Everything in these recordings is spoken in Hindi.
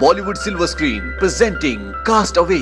Bollywood silver screen presenting Cast Away.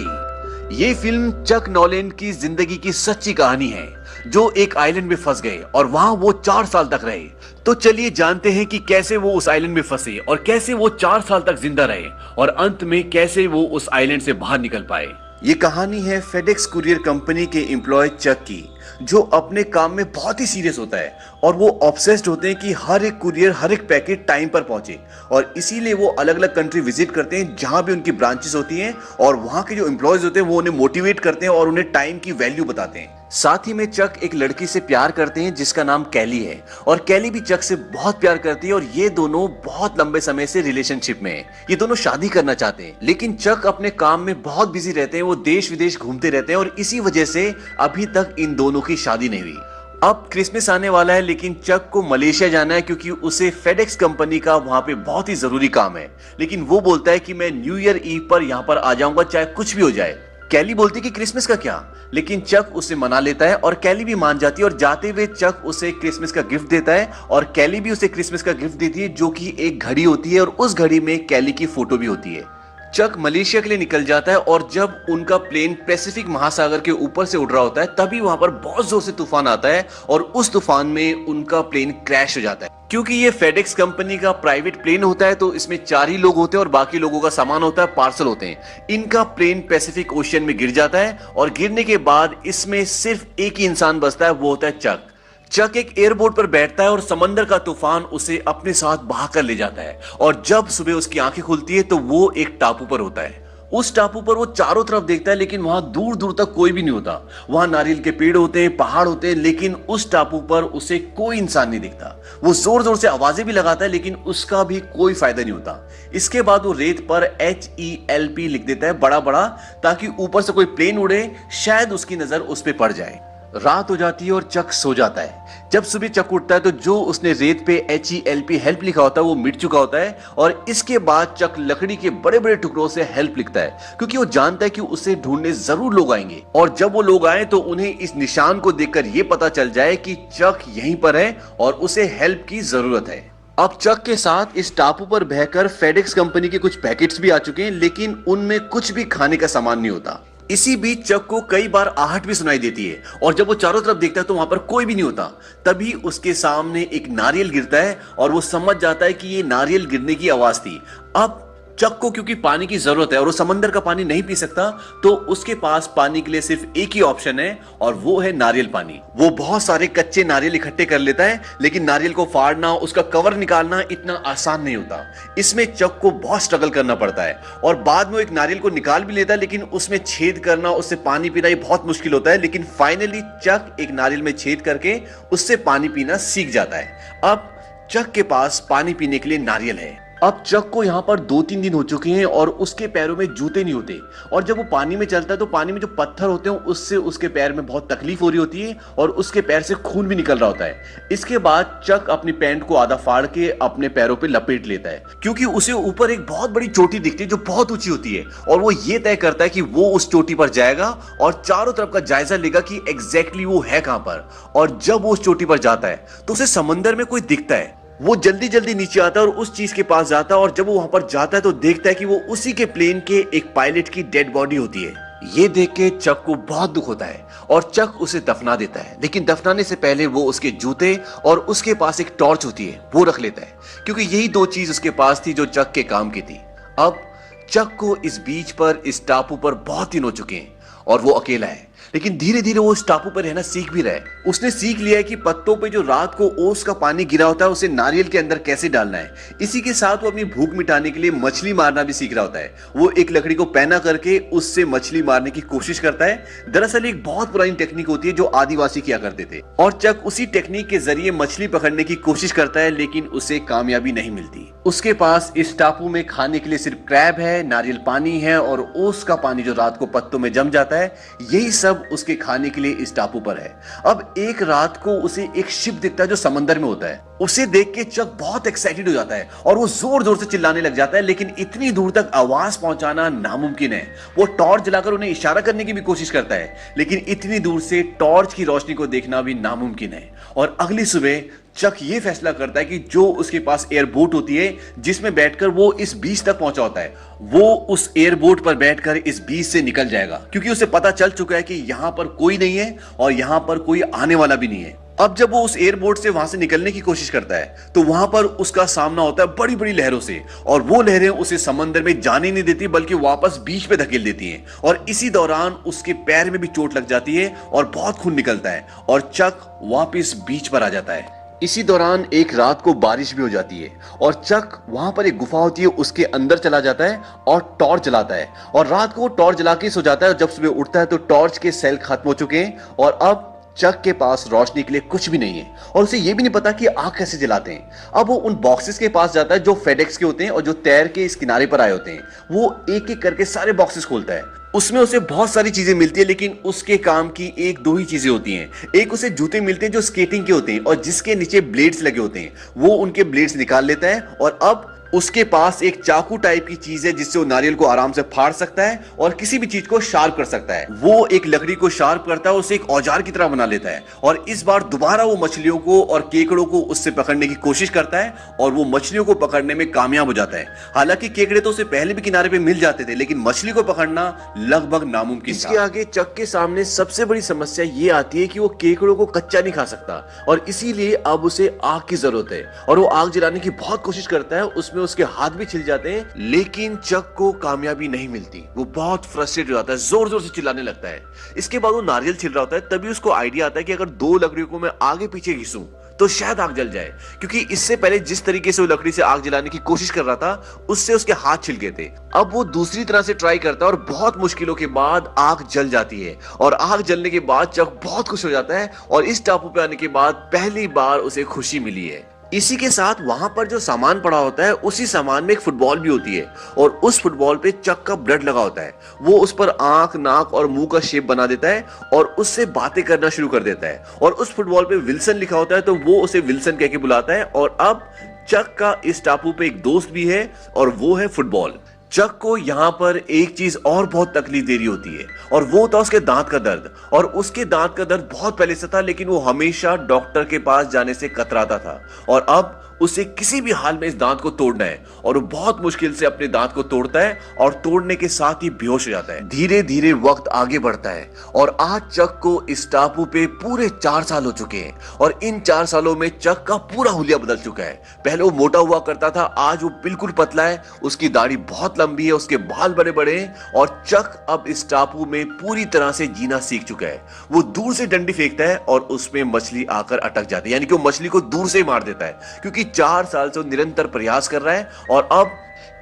ये फिल्म चक नॉलैंड की जिंदगी की सच्ची कहानी है, जो एक आइलैंड में फंस गए और वहां वो 4 साल तक रहे। तो चलिए जानते हैं कि कैसे वो उस आइलैंड में फंसे और कैसे वो 4 साल तक जिंदा रहे और अंत में कैसे वो उस आइलैंड से बाहर निकल पाए। ये कहानी है फेडेक्स कुरियर कंपनी के एम्प्लॉय चक की, जो अपने काम में बहुत ही सीरियस होता है और वो ऑब्सेस्ड होते हैं कि हर एक कुरियर, हर एक पैकेट टाइम पर पहुंचे, और इसीलिए वो अलग अलग कंट्री विजिट करते हैं जहां भी उनकी ब्रांचेस होती हैं, और वहां के जो एम्प्लॉयज होते हैं वो उन्हें मोटिवेट करते हैं और उन्हें टाइम की वैल्यू बताते हैं। साथ ही में चक एक लड़की से प्यार करते हैं जिसका नाम कैली है, और कैली भी चक से बहुत प्यार करती है और ये दोनों बहुत लंबे समय से रिलेशनशिप में हैं। ये दोनों शादी करना चाहते हैं, लेकिन चक अपने काम में बहुत बिजी रहते हैं, वो देश विदेश घूमते रहते हैं और इसी वजह से अभी तक इन दोनों की शादी नहीं हुई। अब क्रिसमस आने वाला है, लेकिन चक को मलेशिया जाना है क्योंकि उसे फेडेक्स कंपनी का वहां पे बहुत ही जरूरी काम है। लेकिन वो बोलता है कि मैं न्यू ईयर ईव पर यहाँ पर आ जाऊंगा, चाहे कुछ भी हो जाए। कैली बोलती कि क्रिसमस का क्या, लेकिन चक उसे मना लेता है और कैली भी मान जाती है, और जाते हुए चक उसे क्रिसमस का गिफ्ट देता है और कैली भी उसे क्रिसमस का गिफ्ट देती है, जो कि एक घड़ी होती है और उस घड़ी में कैली की फोटो भी होती है। चक मलेशिया के लिए निकल जाता है और जब उनका प्लेन पैसिफिक महासागर के ऊपर से उड़ रहा होता है तभी वहां पर बहुत जोर से तूफान आता है और उस तूफान में उनका प्लेन क्रैश हो जाता है। क्योंकि ये फेडेक्स कंपनी का प्राइवेट प्लेन होता है तो इसमें 4 ही लोग होते हैं और बाकी लोगों का सामान होता है, पार्सल होते हैं। इनका प्लेन पैसिफिक ओशियन में गिर जाता है और गिरने के बाद इसमें सिर्फ एक ही इंसान बचता है, वो होता है चक। चक एक एयरबोट पर बैठता है और समंदर का तूफान उसे अपने साथ बहा कर ले जाता है, और जब सुबह उसकी आंखें खुलती है तो वो एक टापू पर होता है। उस टापू पर वो चारों तरफ देखता है, लेकिन वहां दूर दूर तक कोई भी नहीं होता। वहां नारियल के पेड़ होते हैं, पहाड़ होते हैं, लेकिन उस टापू पर उसे कोई इंसान नहीं दिखता। वो जोर जोर से आवाजें भी लगाता है, लेकिन उसका भी कोई फायदा नहीं होता। इसके बाद वो रेत पर HELP लिख देता है बड़ा बड़ा, ताकि ऊपर से कोई प्लेन उड़े, शायद उसकी नजर उस पर पड़ जाए। रात हो जाती है और चक सो जाता है। जब सुबह चक उठता है तो जो उसने रेत पे HELP हेल्प लिखा होता है वो मिट चुका होता है, और इसके बाद चक लकड़ी के बड़े बड़े टुकड़ों से हेल्प लिखता है, क्योंकि वो जानता है कि उसे ढूंढने जरूर लोग आएंगे, और जब वो लोग आए तो उन्हें इस निशान को देखकर ये पता चल जाए कि चक यहीं पर है और उसे हेल्प की जरूरत है। अब चक के साथ इस टापू पर बहकर फेडेक्स कंपनी के कुछ पैकेट्स भी आ चुके हैं, लेकिन उनमें कुछ भी खाने का सामान नहीं होता। इसी बीच चक को कई बार आहट भी सुनाई देती है, और जब वो चारों तरफ देखता है तो वहां पर कोई भी नहीं होता। तभी उसके सामने एक नारियल गिरता है और वो समझ जाता है कि ये नारियल गिरने की आवाज थी। अब चक को क्योंकि पानी की जरूरत है और वो समंदर का पानी नहीं पी सकता, तो उसके पास पानी के लिए सिर्फ एक ही ऑप्शन है, और वो है नारियल पानी। वो बहुत सारे कच्चे नारियल इकट्ठे कर लेता है, लेकिन नारियल को फाड़ना, उसका कवर निकालना इतना आसान नहीं होता। इसमें चक को बहुत स्ट्रगल करना पड़ता है, और बाद में वो एक नारियल को निकाल भी लेता है, लेकिन उसमें छेद करना, उससे पानी पीना ये बहुत मुश्किल होता है। लेकिन फाइनली चक एक नारियल में छेद करके उससे पानी पीना सीख जाता है। अब चक के पास पानी पीने के लिए नारियल है। अब चक को यहाँ पर 2-3 दिन हो चुके हैं और उसके पैरों में जूते नहीं होते, और जब वो पानी में चलता है तो पानी में जो पत्थर होते हैं उससे उसके पैर में बहुत तकलीफ हो रही होती है, और उसके पैर से खून भी निकल रहा होता है। इसके बाद चक अपनी पैंट को आधा फाड़ के अपने पैरों पे लपेट लेता है, क्योंकि उसे ऊपर एक बहुत बड़ी चोटी दिखती है जो बहुत ऊंची होती है, और वो ये तय करता है कि वो उस चोटी पर जाएगा और चारों तरफ का जायजा लेगा कि एग्जैक्टली वो है कहां पर। और जब वो उस चोटी पर जाता है तो उसे समंदर में कोई दिखता है। वो जल्दी जल्दी नीचे आता है और उस चीज के पास जाता है, और जब वो वहां पर जाता है तो देखता है कि वो उसी के प्लेन के एक पायलट की डेड बॉडी होती है। ये देख के चक को बहुत दुख होता है और चक उसे दफना देता है, लेकिन दफनाने से पहले वो उसके जूते और उसके पास एक टॉर्च होती है वो रख लेता है, क्योंकि यही 2 चीज उसके पास थी जो चक के काम की थी। अब चक को इस बीच पर, इस टापू पर बहुत दिन हो चुके हैं और वो अकेला है, लेकिन धीरे धीरे वो उस टापू पर रहना सीख भी रहा है। उसने सीख लिया है कि पत्तों पे जो रात को ओस का पानी गिरा होता है उसे नारियल के अंदर कैसे डालना है। इसी के साथ वो अपनी भूख मिटाने के लिए मछली मारना भी सीख रहा होता है। वो एक लकड़ी को पैना करके उससे मछली मारने की कोशिश करता है। दरअसल एक बहुत पुरानी टेक्निक होती है जो आदिवासी किया करते थे, और चक उसी टेक्निक के जरिए मछली पकड़ने की कोशिश करता है, लेकिन उसे कामयाबी नहीं मिलती। उसके पास इस टापू में खाने के लिए सिर्फ क्रैब है, नारियल पानी है और ओस का पानी जो रात को पत्तों में जम जाता है, यही सब उसके खाने के लिए इस टापू पर है। अब एक रात को उसे एक शिप दिखता है जो समंदर में होता है। उसे देख के चक बहुत एक्साइटेड हो जाता है और वो जोर जोर से चिल्लाने लग जाता है, लेकिन इतनी दूर तक आवाज पहुंचाना नामुमकिन है। वो टॉर्च जलाकर उन्हें इशारा करने की भी कोशिश करता है, लेकिन इतनी दूर से टॉर्च की रोशनी को देखना भी नामुमकिन है। और अगली सुबह चक ये फैसला करता है कि जो उसके पास एयरबोट होती है जिसमें बैठकर वो इस बीच तक पहुंचा होता है, वो उस एयरबोट पर बैठकर इस बीच से निकल जाएगा, क्योंकि उसे पता चल चुका है कि यहां पर कोई नहीं है और यहां पर कोई आने वाला भी नहीं है। अब जब वो उस एयरबोट से वहां से निकलने की कोशिश करता है तो वहां पर उसका सामना होता है बड़ी बड़ी लहरों से, और वो लहरें उसे समंदर में जाने नहीं देती बल्कि वापस बीच पे धकेल देती हैं, और इसी दौरान उसके पैर में भी चोट लग जाती है और बहुत खून निकलता है और चक वापस बीच पर आ जाता है। इसी दौरान एक रात को बारिश भी हो जाती है और चक वहां पर एक गुफा होती है उसके अंदर चला जाता है और टॉर्च जलाता है, और रात को वो टॉर्च जला के सो जाता है। जब सुबह उठता है तो टॉर्च के सेल खत्म हो चुके हैं और अब चक के पास रोशनी के लिए कुछ भी नहीं है, और उसे यह भी नहीं पता कि आग कैसे जलाते हैं। अब वो उन बॉक्सेस के पास जाता है जो फेडेक्स के होते हैं और जो तैर के इस किनारे पर आए होते हैं। वो एक एक करके सारे बॉक्सेस खोलता है। उसमें उसे बहुत सारी चीजें मिलती है, लेकिन उसके काम की एक दो ही चीजें होती हैं। एक उसे जूते मिलते हैं जो स्केटिंग के होते हैं और जिसके नीचे ब्लेड्स लगे होते हैं, वो उनके ब्लेड्स निकाल लेता है, और अब उसके पास एक चाकू टाइप की चीज है जिससे वो नारियल को आराम से फाड़ सकता है और किसी भी चीज को शार्प कर सकता है। वो एक लकड़ी को शार्प करता है, उसे एक औजार की तरह बना लेता है, और इस बार दोबारा वो मछलियों को और केकड़ों को उससे पकड़ने की कोशिश करता है और वो मछलियों को पकड़ने में कामयाब हो जाता है। हालांकि केकड़े तो उसे पहले भी किनारे पे मिल जाते थे, लेकिन मछली को पकड़ना लगभग नामुमकिन। इसके आगे चक के सामने सबसे बड़ी समस्या ये आती है कि वो केकड़ों को कच्चा नहीं खा सकता, और इसीलिए अब उसे आग की जरूरत है, और वो आग जलाने की बहुत कोशिश करता है। उसमें उसके हाथ भी छिल जाते हैं, लेकिन चक को कामयाबी नहीं मिलती। वो बहुत फ्रस्ट्रेट हो जाता है, जोर जोर से चिल्लाने लगता है। इसके बाद वो नारियल छिल रहा होता है, तभी उसको आइडिया आता है कि अगर दो लकड़ियों को मैं आगे पीछे घिसूं तो शायद आग जल जाए, क्योंकि इससे पहले जिस तरीके से वो लकड़ी से आग जलाने की कोशिश कर रहा था उससे उसके हाथ छिल गए थे। अब वो दूसरी तरह से ट्राई करता है और बहुत मुश्किलों के बाद आग जल जाती है, और आग जलने के बाद चक बहुत खुश हो जाता है, और इस टापू पे आने के बाद पहली बार उसे खुशी मिली है। इसी के साथ वहां पर जो सामान पड़ा होता है उसी सामान में एक फुटबॉल भी होती है, और उस फुटबॉल पे चक का ब्लड लगा होता है। वो उस पर आंख, नाक और मुंह का शेप बना देता है और उससे बातें करना शुरू कर देता है, और उस फुटबॉल पे विल्सन लिखा होता है तो वो उसे विल्सन कह के बुलाता है। और अब चक का इस टापू पे एक दोस्त भी है और वो है फुटबॉल। चक को यहाँ पर एक चीज और बहुत तकलीफ दे रही होती है, और वो था उसके दांत का दर्द। और उसके दांत का दर्द बहुत पहले से था, लेकिन वो हमेशा डॉक्टर के पास जाने से कतराता था, और अब उसे किसी भी हाल में इस दांत को तोड़ना है, और वो बहुत मुश्किल से अपने दांत को तोड़ता है और तोड़ने के साथ ही बेहोश हो जाता है। धीरे धीरे वक्त आगे बढ़ता है और आज चक को इस टापू पे पूरे 4 साल हो चुके हैं, और इन 4 सालों में चक का पूरा हुलिया बदल चुका है। पहले वो मोटा हुआ करता था, आज वो बिल्कुल पतला है, उसकी दाढ़ी बहुत लंबी है, उसके बाल बड़े बड़े हैं, और चक अब इस टापू में पूरी तरह से जीना सीख चुका है। वो दूर से डंडी फेंकता है और उसमें मछली आकर अटक जाती है, यानी कि वो मछली को दूर से ही मार देता है, क्योंकि 4 साल से वो निरंतर प्रयास कर रहा है। और अब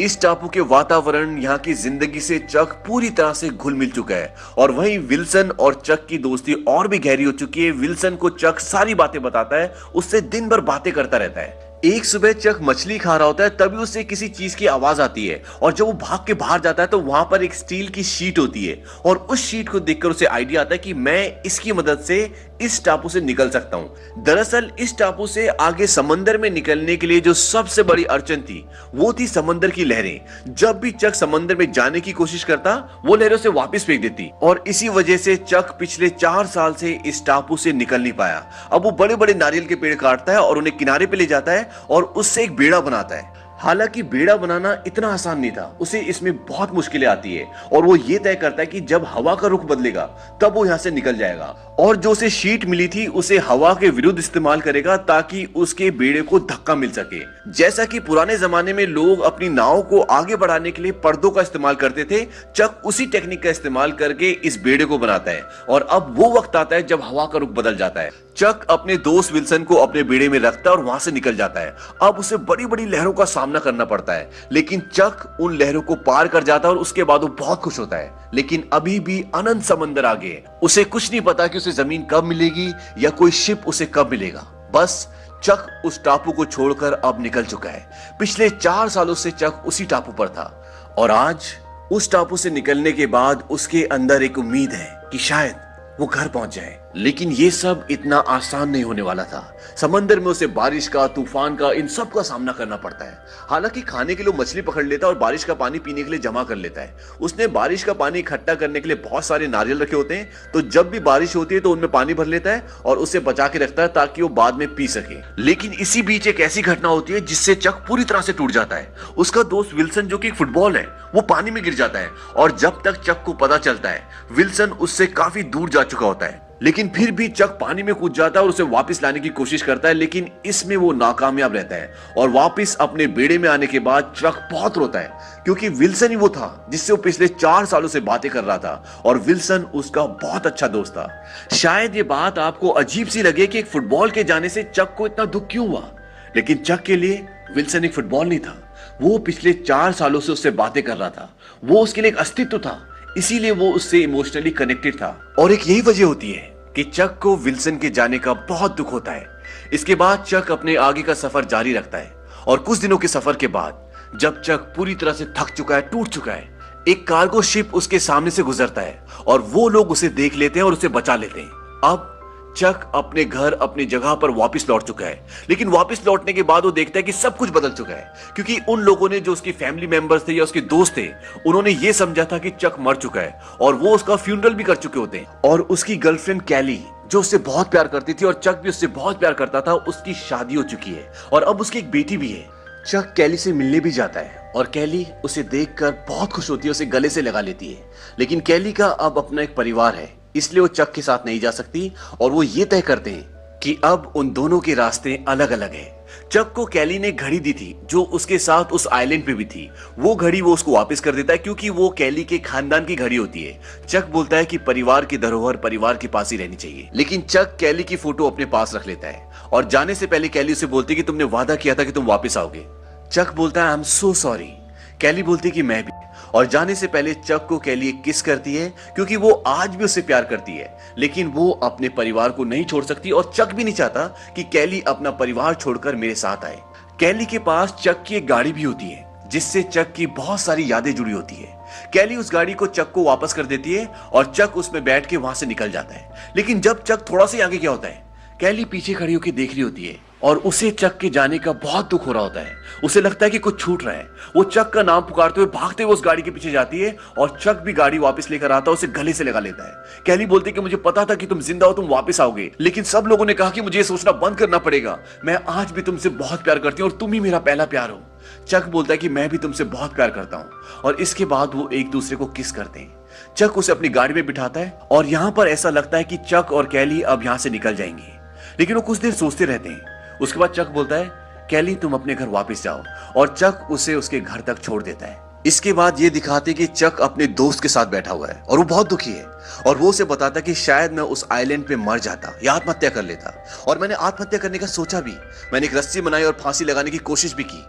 इस टापू के वातावरण, यहाँ की जिंदगी से चक पूरी तरह से घुल मिल चुका है, और वहीं विल्सन और चक की दोस्ती और भी गहरी हो चुकी है। विल्सन को चक सारी बातें बताता है, उससे दिन भर बातें करता रहता है। एक सुबह चक मछली खा रहा होता है, तभी उसे किसी चीज की आवाज आती है, और जब वो भाग के बाहर जाता है तो वहां पर एक स्टील की शीट होती है, और उस शीट को देखकर उसे आइडिया आता है कि मैं इसकी मदद से इस टापू से निकल सकता हूं। दरअसल इस टापू से आगे समंदर में निकलने के लिए जो सबसे बड़ी अड़चन थी वो थी समंदर की लहरें। जब भी चक समंदर में जाने की कोशिश करता, वो लहरों से वापस फेंक देती, और इसी वजह से चक पिछले 4 साल से इस टापू से निकल नहीं पाया। अब वो बड़े बड़े नारियल के पेड़ काटता है और उन्हें किनारे पे ले जाता है और उससे एक बेड़ा बनाता है। हालांकि बेड़ा बनाना इतना आसान नहीं था, उसे इसमें बहुत मुश्किलें आती है, और वो ये तय करता है कि जब हवा का रुख बदलेगा तब वो यहाँ से निकल जाएगा, और जो उसे शीट मिली थी उसे हवा के विरुद्ध इस्तेमाल करेगा ताकि उसके बेड़े को धक्का मिल सके। जैसा कि पुराने जमाने में लोग अपनी नाव को आगे बढ़ाने के लिए पर्दों का इस्तेमाल करते थे, चक उसी टेक्निक का इस्तेमाल करके इस बेड़े को बनाता है। और अब वो वक्त आता है जब हवा का रुख बदल जाता है। चक अपने दोस्त विल्सन को अपने बेड़े में रखता है और वहां से निकल जाता है। अब उसे बड़ी बड़ी लहरों का सामना करना पड़ता है, लेकिन चक उन लहरों को पार कर जाता है और उसके बाद वो बहुत खुश होता है। लेकिन अभी भी अनंत समंदर आगे है। उसे कुछ नहीं पता कि उसे जमीन कब मिलेगी या कोई शिप उसे कब मिलेगा। बस चक उस टापू को छोड़कर अब निकल चुका है। पिछले 4 सालों से चक उसी टापू पर था, और आज उस टापू से निकलने के बाद उसके अंदर एक उम्मीद है कि शायद वो घर पहुंच जाए। लेकिन ये सब इतना आसान नहीं होने वाला था। समंदर में उसे बारिश का, तूफान का, इन सब का सामना करना पड़ता है। हालांकि खाने के लिए मछली पकड़ लेता है और बारिश का पानी पीने के लिए जमा कर लेता है। उसने बारिश का पानी इकट्ठा करने के लिए बहुत सारे नारियल रखे होते हैं, तो जब भी बारिश होती है तो उनमें पानी भर लेता है और उसे बचा के रखता है ताकि वो बाद में पी सके। लेकिन इसी बीच एक ऐसी घटना होती है जिससे चक पूरी तरह से टूट जाता है। उसका दोस्त विल्सन, जो कि एक फुटबॉल है, वो पानी में गिर जाता है और जब तक चक को पता चलता है विल्सन उससे काफी दूर जा चुका होता है। लेकिन फिर भी चक पानी में कूद जाता है और उसे वापस लाने की कोशिश करता है, लेकिन इसमें वो नाकामयाब रहता है। और वापस अपने बेड़े में आने के बाद चक बहुत रोता है, क्योंकि विल्सन ही वो था जिससे वो पिछले 4 सालों से बातें कर रहा था और विल्सन उसका बहुत अच्छा दोस्त था। शायद ये बात आपको अजीब सी लगे कि एक फुटबॉल के जाने से चक को इतना दुख क्यों हुआ, लेकिन चक के लिए विल्सन एक फुटबॉल नहीं था। वो पिछले 4 सालों से उससे बातें कर रहा था। वो उसके लिए एक अस्तित्व था, इसीलिए वो उससे इमोशनली कनेक्टेड था। और एक यही वजह होती है कि चक को विल्सन के जाने का बहुत दुख होता है। इसके बाद चक अपने आगे का सफर जारी रखता है और कुछ दिनों के सफर के बाद जब चक पूरी तरह से थक चुका है, टूट चुका है, एक कार्गो शिप उसके सामने से गुजरता है और वो लोग उसे देख लेते हैं और उसे बचा लेते हैं। अब चक अपने घर, अपनी जगह पर वापस लौट चुका है, लेकिन वापस लौटने के बाद वो देखता है कि सब कुछ बदल चुका है, क्योंकि उन लोगों ने, जो उसकी फैमिली मेंबर्स थे या उसके दोस्त थे, उन्होंने ये समझा था कि चक मर चुका है और वो उसका फ्यूनरल भी कर चुके होते हैं। और उसकी गर्लफ्रेंड कैली, जो उससे बहुत प्यार करती थी और चक भी उससे बहुत प्यार करता था, उसकी शादी हो चुकी है और अब उसकी एक बेटी भी है। चक कैली से मिलने भी जाता है और कैली उसे देखकर बहुत खुश होती है, उसे गले से लगा लेती है। लेकिन कैली का अब अपना एक परिवार है, इसलिए वो चक के साथ नहीं जा सकती और वो ये तय करते हैं कि अब उन दोनों के रास्ते अलग अलग हैं। चक को कैली ने घड़ी दी थी जो उसके साथ उस आइलैंड पे भी थी। वो घड़ी वो उसको वापस कर देता है, क्योंकि वो कैली के खानदान की घड़ी होती है। चक बोलता है कि परिवार की धरोहर परिवार के पास ही रहनी चाहिए, लेकिन चक कैली की फोटो अपने पास रख लेता है और जाने से पहले कैली उसे बोलती है कि तुमने वादा किया था कि तुम वापस आओगे। चक बोलता है आई एम सो सॉरी। कैली बोलती है कि मैं भी। और जाने से पहले चक को कैली एक किस करती है, क्योंकि वो आज भी उससे प्यार करती है, लेकिन वो अपने परिवार को नहीं छोड़ सकती और चक भी नहीं चाहता कि कैली अपना परिवार छोड़कर मेरे साथ आए। कैली के पास चक की एक गाड़ी भी होती है जिससे चक की बहुत सारी यादें जुड़ी होती है। कैली उस गाड़ी को चक को वापस कर देती है और चक उसमें बैठ के वहां से निकल जाता है। लेकिन जब चक थोड़ा सा आगे क्या होता है, कैली पीछे खड़ी होकर देख रही होती है और उसे चक के जाने का बहुत दुख हो रहा होता है। उसे लगता है कि कुछ छूट रहा है। वो चक का नाम पुकारते हुए भागते हुए उस गाड़ी के पीछे जाती है और चक भी गाड़ी वापस लेकर आता है, उसे गले से लगा लेता है। कैली बोलती है कि मुझे पता था कि तुम जिंदा हो, तुम वापस आओगे, लेकिन सब लोगों ने कहा कि मुझे सोचना बंद करना पड़ेगा। मैं आज भी तुमसे बहुत प्यार करती हूँ और तुम ही मेरा पहला प्यार हो। चक बोलता है कि मैं भी तुमसे बहुत प्यार करता हूँ और इसके बाद वो एक दूसरे को किस करते हैं। चक उसे अपनी गाड़ी में बिठाता है और यहाँ पर ऐसा लगता है कि चक और कैली अब यहाँ से निकल जाएंगे, लेकिन वो कुछ देर सोचते रहते हैं। उसके बाद चक बोलता है कैली तुम अपने घर वापस जाओ और चक उसे उसके घर तक छोड़ देता है। इसके बाद ये दिखाते कि चक अपने दोस्त के साथ बैठा हुआ है और वो बहुत दुखी है और वो उसे बताता कि शायद मैं उस आइलैंड पे मर जाता या आत्महत्या कर लेता, और मैंने आत्महत्या करने का सोचा भी। मैंने एक रस्सी बनाई और फांसी लगाने की कोशिश भी की,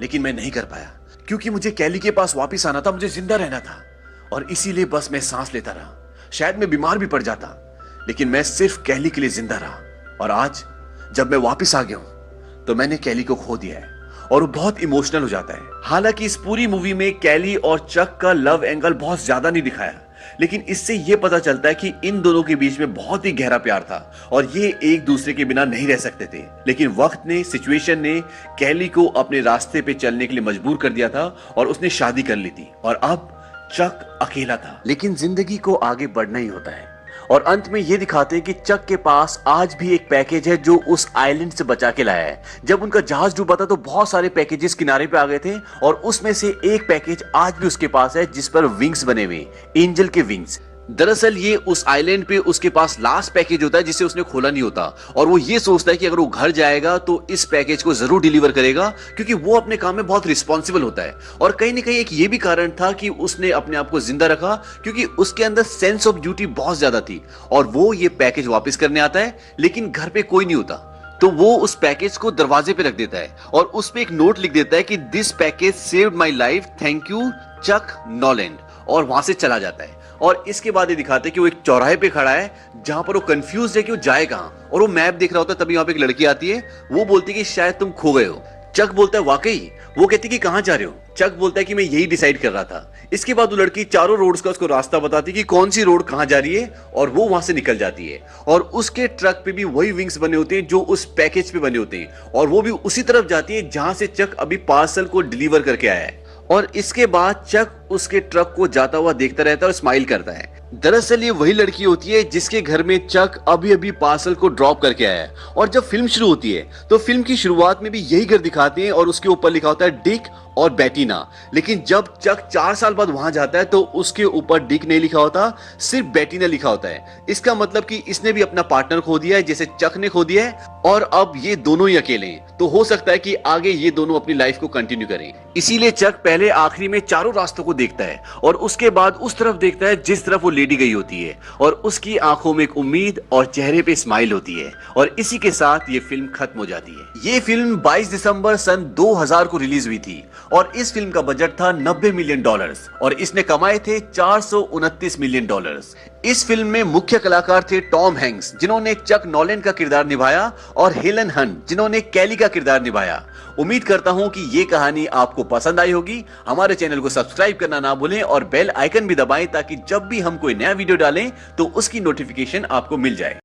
लेकिन मैं नहीं कर पाया, क्योंकि मुझे कैली के पास वापिस आना था, मुझे जिंदा रहना था और इसीलिए बस मैं सांस लेता रहा। शायद मैं बीमार भी पड़ जाता, लेकिन मैं सिर्फ कैली के लिए जिंदा रहा। और आज जब मैं वापस आ गया हूं तो मैंने कैली को खो दिया है और वो बहुत इमोशनल हो जाता है। हालांकि इस पूरी मूवी में कैली और चक का लव एंगल बहुत ज्यादा नहीं दिखाया, लेकिन इससे यह पता चलता है कि इन दोनों के बीच में बहुत ही गहरा प्यार था और ये एक दूसरे के बिना नहीं रह सकते थे। लेकिन वक्त ने, सिचुएशन ने कैली को अपने रास्ते पे चलने के लिए मजबूर कर दिया था और उसने शादी कर ली थी और अब चक अकेला था। लेकिन जिंदगी को आगे बढ़ना ही होता है और अंत में ये दिखाते हैं कि चक के पास आज भी एक पैकेज है जो उस आइलैंड से बचा के लाया है। जब उनका जहाज डूबा था तो बहुत सारे पैकेजेस किनारे पे आ गए थे और उसमें से एक पैकेज आज भी उसके पास है जिस पर विंग्स बने हुए, एंजल के विंग्स। दरअसल ये उस आइलैंड पे उसके पास लास्ट पैकेज होता है जिसे उसने खोला नहीं होता और वो ये सोचता है कि अगर वो घर जाएगा तो इस पैकेज को जरूर डिलीवर करेगा, क्योंकि वो अपने काम में बहुत रिस्पॉन्सिबल होता है। और कहीं ना कहीं एक ये भी कारण था कि उसने अपने आप को जिंदा रखा, क्योंकि उसके अंदर सेंस ऑफ ड्यूटी बहुत ज्यादा थी। और वो ये पैकेज वापस करने आता है, लेकिन घर पे कोई नहीं होता, तो वो उस पैकेज को दरवाजे पे रख देता है और उस पे एक नोट लिख देता है कि this package saved my life, thank you Chuck Noland, और वहां से चला जाता है। और इसके बाद ये दिखाते हैं कि वो एक चौराहे पे खड़ा है जहां पर वो कंफ्यूज है कि वो जाए कहां, और वो मैप देख रहा होता है। तभी वहां पे एक लड़की आती है, वो बोलती है कि शायद तुम खो गए हो। चक बोलता है वाकई? वो कहती कि कहाँ जा रहे हो? चक बोलता है कि मैं यही डिसाइड कर रहा था। इसके बाद वो लड़की चारों रोड्स का उसको रास्ता बताती कि कौन सी रोड कहाँ जा रही है और वो वहां से निकल जाती है। और उसके ट्रक पे भी वही विंग्स बने होते हैं जो उस पैकेज पे बने होते हैं और वो भी उसी तरफ जाती है जहां से चक अभी पार्सल को डिलीवर करके आया है। और इसके बाद चक उसके ट्रक को जाता हुआ देखता रहता है और स्माइल करता है। दरअसल ये वही लड़की होती है जिसके घर में चक अभी अभी पार्सल को ड्रॉप करके आया है। और जब फिल्म शुरू होती है तो फिल्म की शुरुआत में भी यही घर दिखाते हैं और उसके ऊपर लिखा होता है डिक और बेटीना। लेकिन जब चक 4 साल बाद वहां जाता है तो उसके ऊपर डिक नहीं लिखा होता, सिर्फ बेटीना लिखा होता है। इसका मतलब कि इसने भी अपना पार्टनर खो दिया है जैसे चक ने खो दिया है और अब ये दोनों ही अकेले हैं। तो हो सकता है कि आगे ये दोनों अपनी लाइफ को कंटिन्यू करें। इसीलिए चक पहले आखिरी में चारों रास्तों को देखता है और उसके बाद उस तरफ देखता है जिस तरफ वो लेडी गई होती है और उसकी आंखों में एक उम्मीद और चेहरे पे स्माइल होती है। और इसी के साथ ये फिल्म खत्म हो जाती है। ये फिल्म 22 दिसंबर सन 2000 को रिलीज हुई थी और इस फिल्म का बजट था $90 मिलियन और इसने कमाए थे $429 मिलियन। इस फिल्म में मुख्य कलाकार थे टॉम हैंक्स जिन्होंने चक नॉलन का किरदार निभाया और हेलन हंट जिन्होंने कैली का किरदार निभाया। उम्मीद करता हूं कि ये कहानी आपको पसंद आई होगी। हमारे चैनल को सब्सक्राइब करना ना भूलें और बेल आइकन भी दबाएं ताकि जब भी हम कोई नया वीडियो डालें तो उसकी नोटिफिकेशन आपको मिल जाए।